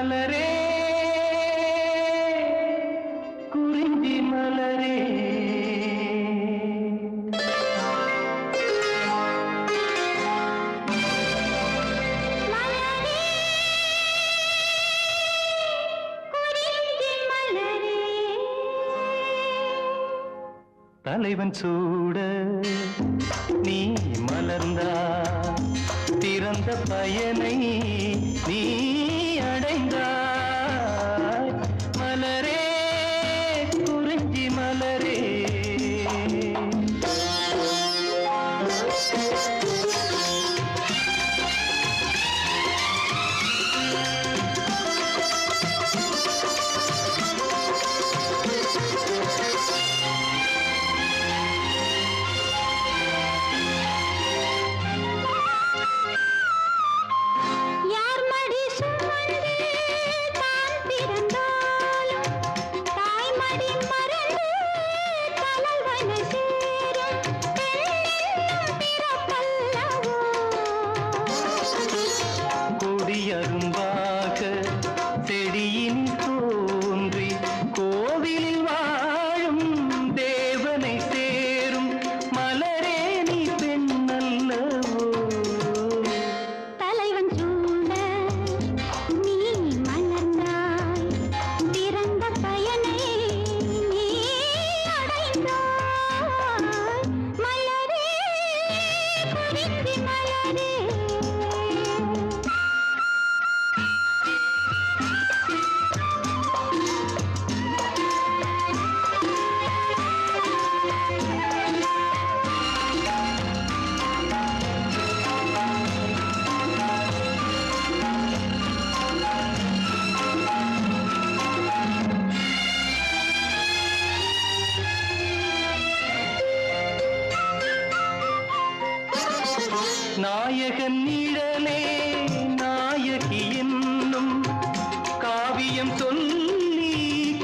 மலரே குறிஞ்சி மலரே தலைவன் சூட நீ மலர்ந்தா திறந்த பயனை நீ அடைந்தாய் மலரே குறிஞ்சி மலரே அரும்பாக செடியின் தோன்றி கோவிலில் வாழும் தேவனை சேரும் மலரே நீ பெண்ணல்லவோ தலைவன் சூட நீ மலர்ந்தாய் பிறந்த பயனை நீ அடைந்தாய் மலரே குறிஞ்சி மலரே நாயகன் நிழலே நாயகி என்னும் காவியம் சொல்லி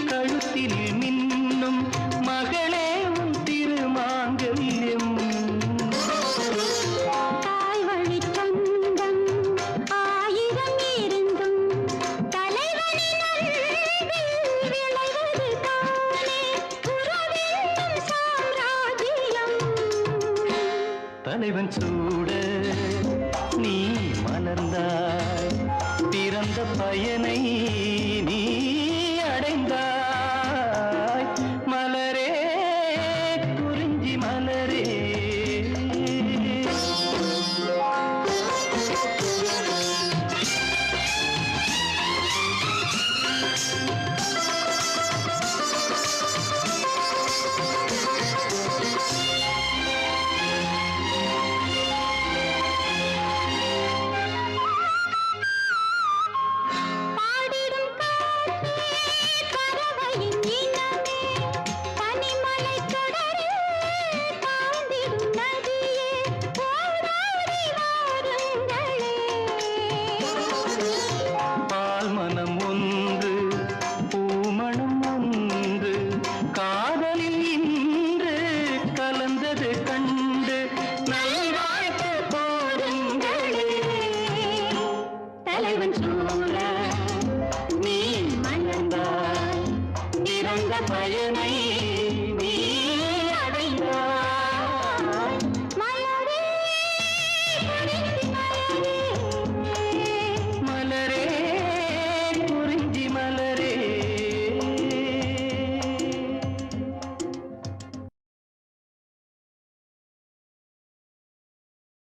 கழுத்தில் மின்னும் மகளே உன் திருமாங்கல்யம் தாய் வழி சொந்தம் ஆயிரம் இருந்தும் தலைவனின் அன்பில் விளைவது தானே உறவென்னும் சாம்ராஜ்யம் தலைவன் சூட நீ மலர்ந்தாய் பிறந்த பயனை நீ